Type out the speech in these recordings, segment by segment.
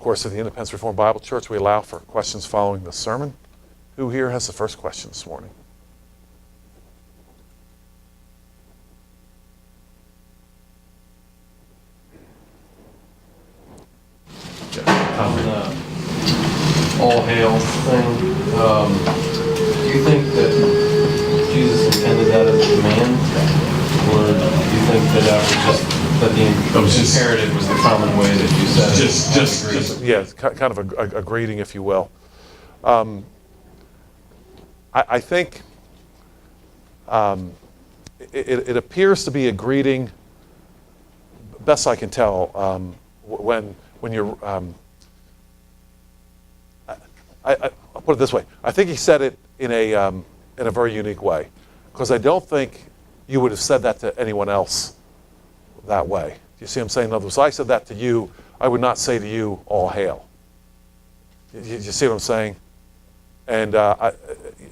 course, at the Independence Reformed Bible Church, we allow for questions following the sermon. Who here has the first question this morning? On the all hail thing, do you think that Jesus intended that as a command? Or do you think that that was just the imperative was the common way that you said it? Yeah, kind of a greeting, if you will. I think it appears to be a greeting, best I can tell, when you're, I'll put it this way. I think he said it in a very unique way, because I don't think you would have said that to anyone else that way. You see what I'm saying? In other words, I said that to you, I would not say to you, all hail. You see what I'm saying? And,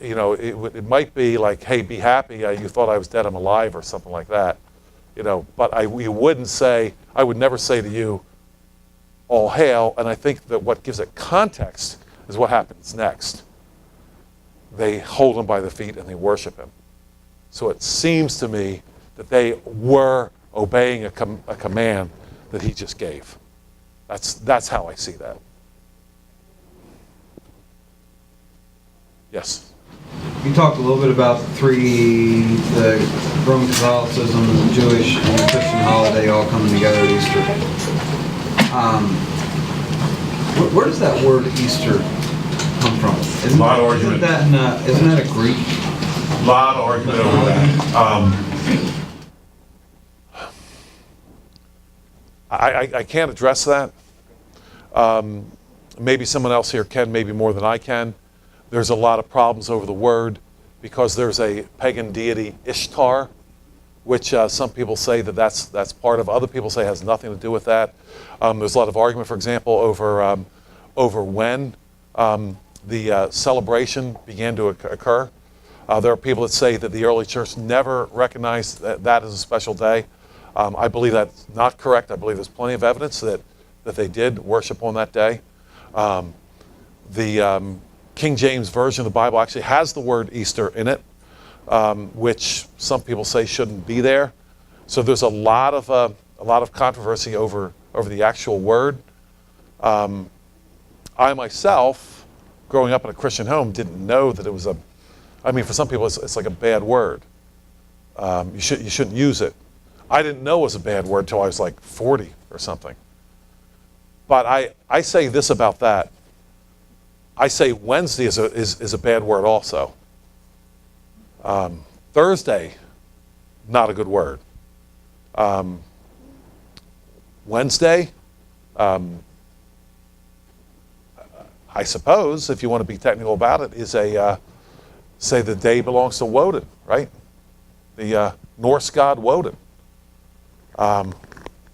it might be like, hey, be happy, you thought I was dead, I'm alive, or something like that. But you wouldn't say, I would never say to you, all hail. And I think that what gives it context is what happens next. They hold him by the feet and they worship him. So it seems to me that they were obeying a command that he just gave. That's how I see that. Yes? You talked a little bit about the Roman Catholicism, the Jewish and the Christian holiday all coming together at Easter. Where does that word Easter come from? Isn't that a Greek? A lot of argument over that. I can't address that. Maybe someone else here can, maybe more than I can. There's a lot of problems over the word because there's a pagan deity, Ishtar, which some people say that's part of. Other people say has nothing to do with that. There's a lot of argument, for example, over when the celebration began to occur. There are people that say that the early church never recognized that as a special day. I believe that's not correct. I believe there's plenty of evidence that they did worship on that day. The King James Version of the Bible actually has the word Easter in it, which some people say shouldn't be there. So there's a lot of controversy over the actual word. I myself, growing up in a Christian home, didn't know that it was for some people it's like a bad word. You shouldn't use it. I didn't know it was a bad word until I was like 40 or something. But I say this about that. I say Wednesday is a bad word also. Thursday, not a good word. Wednesday, I suppose, if you want to be technical about it, is say the day belongs to Woden, right? The Norse god Woden.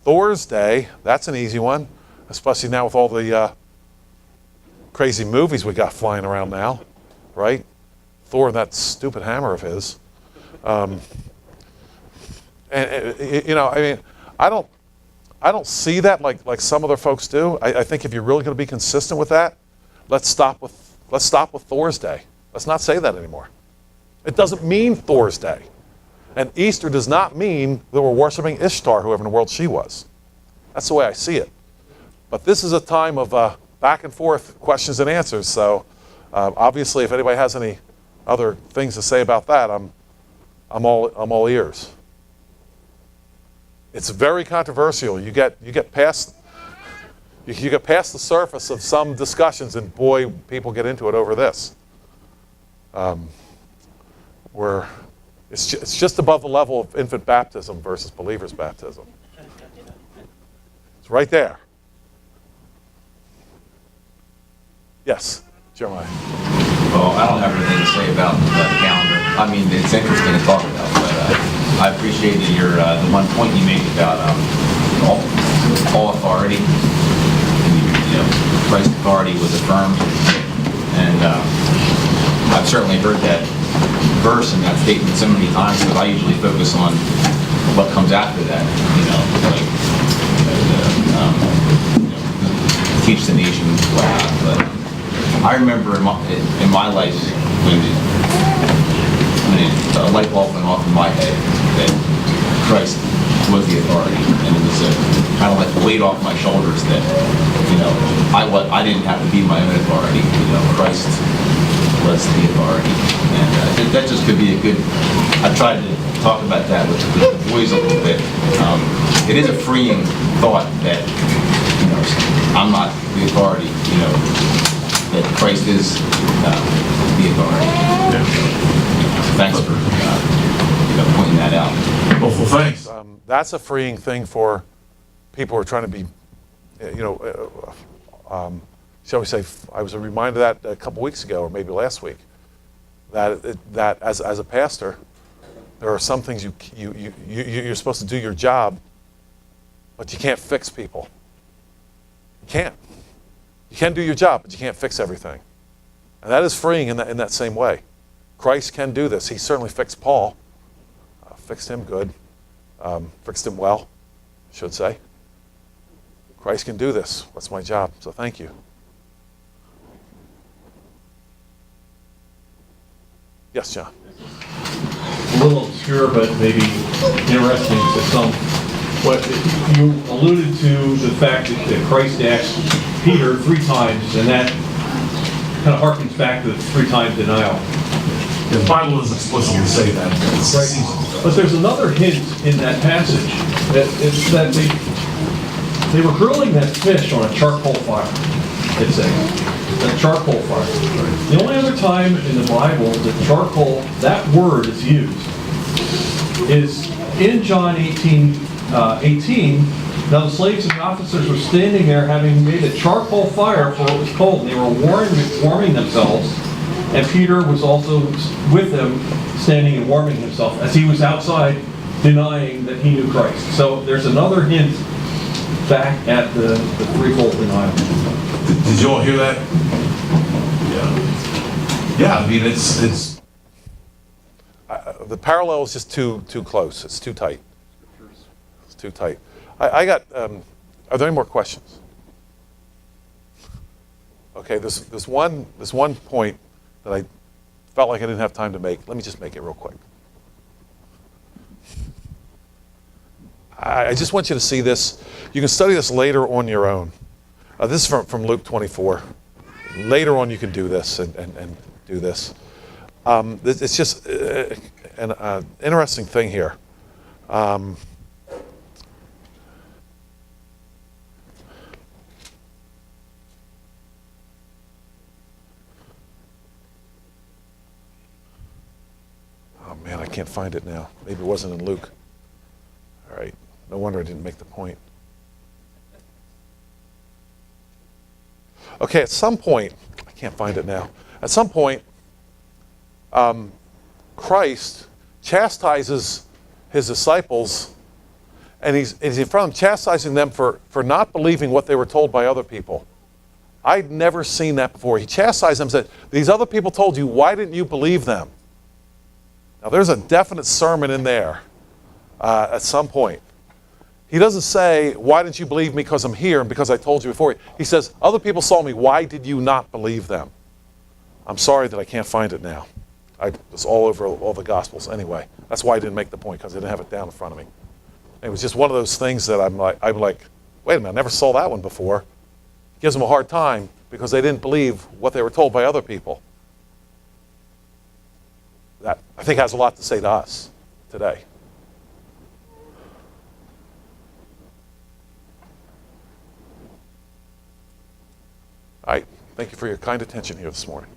Thursday, that's an easy one, especially now with all the crazy movies we got flying around now, right? Thor and that stupid hammer of his. I don't see that like some other folks do. I think if you're really going to be consistent with that, let's stop with Thursday. Let's not say that anymore. It doesn't mean Thursday. And Easter does not mean that we're worshiping Ishtar, whoever in the world she was. That's the way I see it. But this is a time of back and forth questions and answers. So obviously, if anybody has any other things to say about that, I'm all ears. It's very controversial. You get past the surface of some discussions, and boy, people get into it over this. Where it's just above the level of infant baptism versus believer's baptism. It's right there. Yes, Jeremiah. Well, I don't have anything to say about the calendar. I mean, it's interesting to talk about, but I appreciated the one point you made about all authority. Christ's authority was affirmed, and I've certainly heard that verse and that statement so many times, but I usually focus on what comes after that. teach the nation what happened. But I remember in my life when a light bulb went off in my head that Christ was the authority, and it was kind of like a weight off my shoulders that, I didn't have to be my own authority. Christ was the authority, and that just could be a good. I tried to talk about that with the boys a little bit. It is a freeing thought that I'm not the authority. That Christ is the authority. Thanks for pointing that out. Well, thanks. That's a freeing thing for people who are trying to be, shall we say, I was reminded of that a couple weeks ago, or maybe last week, that as a pastor, there are some things you're supposed to do your job, but you can't fix people. You can't. You can do your job, but you can't fix everything. And that is freeing in that same way. Christ can do this. He certainly fixed Paul, fixed him good, fixed him well, I should say. Christ can do this. That's my job, so thank you. Yes, John. A little obscure, but maybe interesting to some. What you alluded to the fact that Christ asked Peter 3 times, and that kind of harkens back to the 3 times denial. The Bible doesn't explicitly say that. Right. But there's another hint in that passage that it's that they were grilling that fish on a charcoal fire. It's a charcoal fire. The only other time in the Bible that charcoal, that word is used, is in John 18. Now the slaves and the officers were standing there having made a charcoal fire for it was cold. And they were warming themselves, and Peter was also with them, standing and warming himself as he was outside denying that he knew Christ. So there's another hint back at the threefold denial. Did you all hear that? Yeah. I mean, it's the parallel is just too close. It's too tight. It's too tight. I got. Are there any more questions? Okay. There's one point that I felt like I didn't have time to make. Let me just make it real quick. I just want you to see this. You can study this later on your own. This is from Luke 24. Later on you can do this and do this. It's just an interesting thing here. Oh man, I can't find it now. Maybe it wasn't in Luke. All right. No wonder I didn't make the point. Okay, at some point, I can't find it now. At some point, Christ chastises his disciples, and he's in front of them chastising them for not believing what they were told by other people. I'd never seen that before. He chastised them and said, these other people told you, why didn't you believe them? Now there's a definite sermon in there at some point. He doesn't say, why didn't you believe me because I'm here and because I told you before? He says, other people saw me, why did you not believe them? I'm sorry that I can't find it now. It's all over all the Gospels anyway. That's why I didn't make the point, because I didn't have it down in front of me. It was just one of those things that I'm like, wait a minute, I never saw that one before. It gives them a hard time because they didn't believe what they were told by other people. That, I think, has a lot to say to us today. All right. Thank you for your kind attention here this morning.